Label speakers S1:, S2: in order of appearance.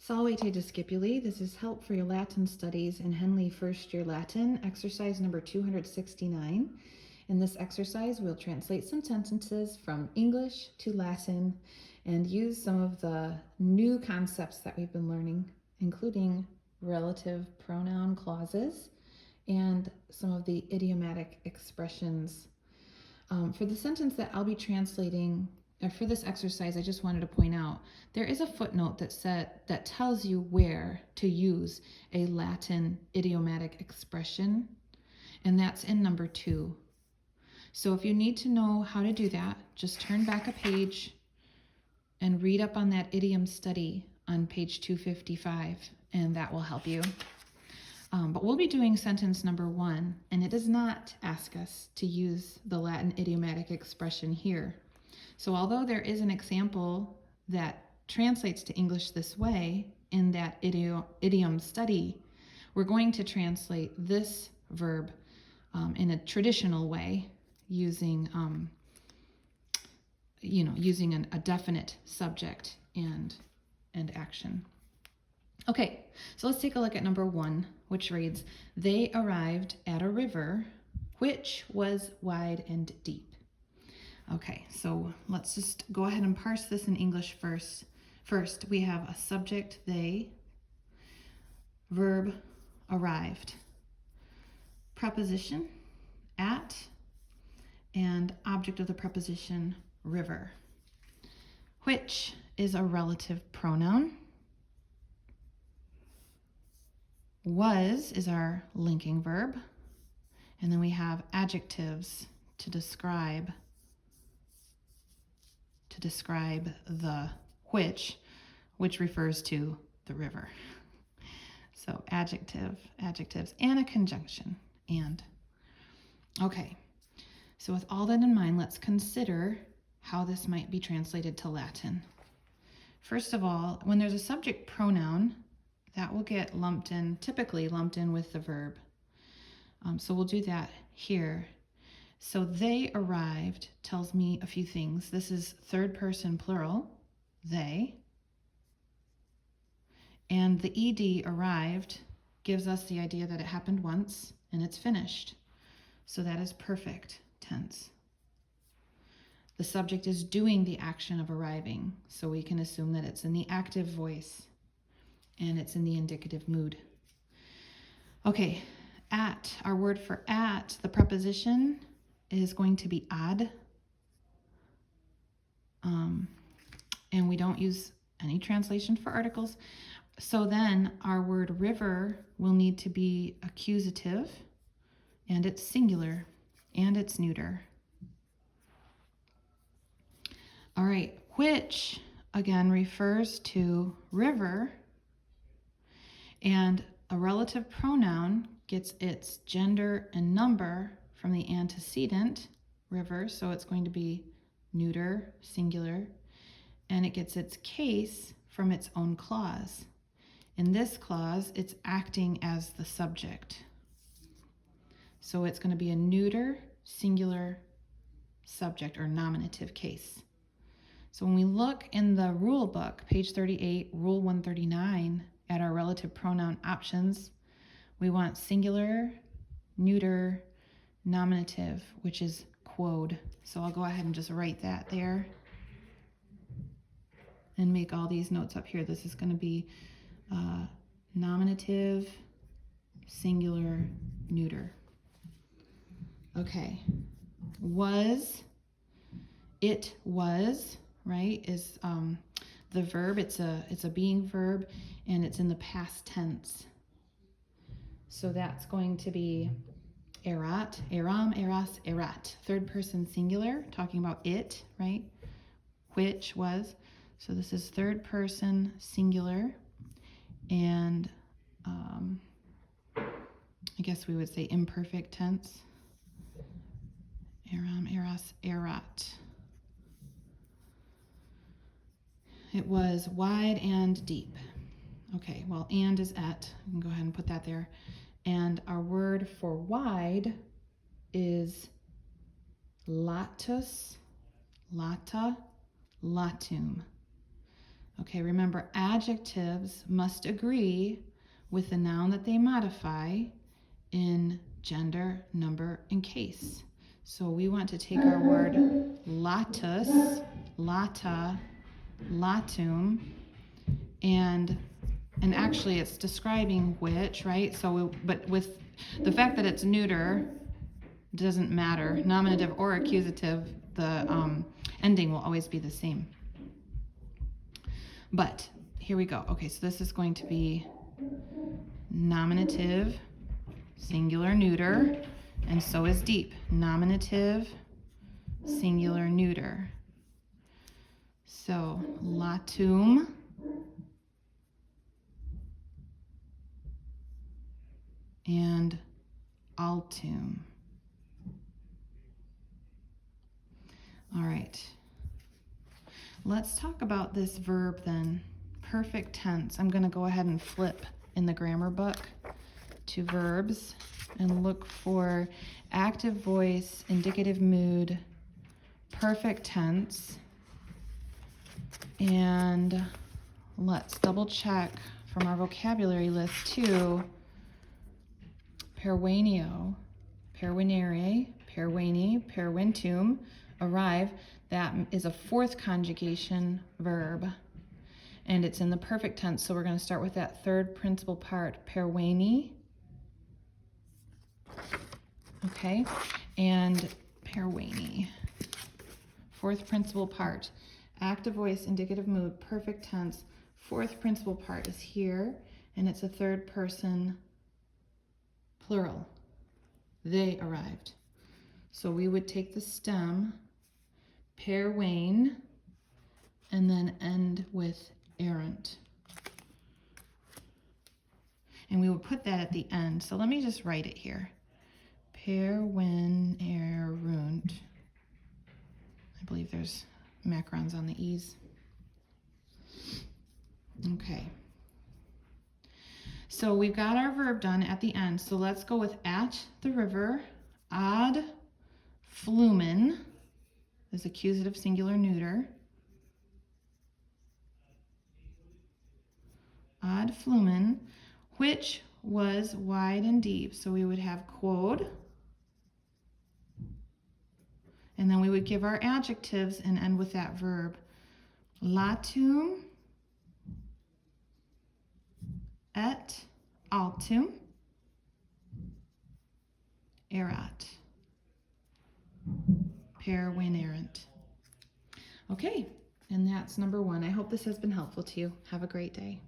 S1: Salve discipuli. This is help for your Latin studies in Henle First Year Latin, exercise number 269. In this exercise, we'll translate some sentences from English to Latin and use some of the new concepts that we've been learning, including relative pronoun clauses and some of the idiomatic expressions. For the sentence that I'll be translating, for this exercise, I just wanted to point out there is a footnote that tells you where to use a Latin idiomatic expression, and that's in number 2. So if you need to know how to do that, just turn back a page and read up on that idiom study on page 255, and that will help you. But we'll be doing sentence number 1, and it does not ask us to use the Latin idiomatic expression here. So although there is an example that translates to English this way in that idiom study, we're going to translate this verb in a traditional way using, using a definite subject and action. Okay, so let's take a look at number 1, which reads, "They arrived at a river which was wide and deep." Okay, so let's just go ahead and parse this in English first. First, we have a subject, they, verb, arrived, preposition, at, and object of the preposition, river. Which is a relative pronoun. Was is our linking verb. And then we have adjectives to describe the which refers to the river. So adjectives, and a conjunction, and. Okay, so with all that in mind, let's consider how this might be translated to Latin. First of all, when there's a subject pronoun, that will get typically lumped in with the verb. So we'll do that here. So they arrived tells me a few things. This is third person plural, they. And the ed, arrived, gives us the idea that it happened once and it's finished. So that is perfect tense. The subject is doing the action of arriving, so we can assume that it's in the active voice and it's in the indicative mood. Okay, at, our word for at, the preposition is going to be ad. And we don't use any translation for articles. So then our word river will need to be accusative, and it's singular, and it's neuter. All right, which again refers to river, and a relative pronoun gets its gender and number from the antecedent, river, so it's going to be neuter, singular, and it gets its case from its own clause. In this clause, it's acting as the subject. So it's going to be a neuter, singular subject or nominative case. So when we look in the rule book, page 38, rule 139, at our relative pronoun options, we want singular, neuter, nominative, which is quod. So I'll go ahead and just write that there and make all these notes up here. This is going to be nominative, singular, neuter. Okay, was, it was, right, is the verb. It's a being verb, and it's in the past tense. So that's going to be erat, eram, eras, erat. Third person singular, talking about it, right? Which was. So this is third person singular, and I guess we would say imperfect tense. Eram, eras, erat. It was wide and deep. Okay, well, and is at. I can go ahead and put that there. And our word for wide is latus, lata, latum. Okay, remember adjectives must agree with the noun that they modify in gender, number, and case. So we want to take our word latus, lata, latum, and actually it's describing which, right? So but with the fact that it's neuter doesn't matter, nominative or accusative, the ending will always be the same. But here we go. Okay, so this is going to be nominative, singular, neuter, and so is deep. Nominative, singular, neuter. So latum, and altum. All right. Let's talk about this verb then. Perfect tense. I'm going to go ahead and flip in the grammar book to verbs and look for active voice, indicative mood, perfect tense. And let's double check from our vocabulary list too. Perwenio, perwenere, perweni, perwentum, arrive. That is a fourth conjugation verb, and it's in the perfect tense, so we're going to start with that third principal part, perweni. Okay, and perweni. Fourth principal part, active voice, indicative mood, perfect tense. Fourth principal part is here, and it's a third person plural. They arrived. So we would take the stem, perwane, and then end with errant. And we will put that at the end. So let me just write it here. Perwenerunt. I believe there's macrons on the E's. Okay. So we've got our verb done at the end. So let's go with at the river. Ad flumen is accusative, singular, neuter. Ad flumen, which was wide and deep. So we would have quod, and then we would give our adjectives and end with that verb. Latum, et altum, erat, perwenerant. Okay, and that's number 1. I hope this has been helpful to you. Have a great day.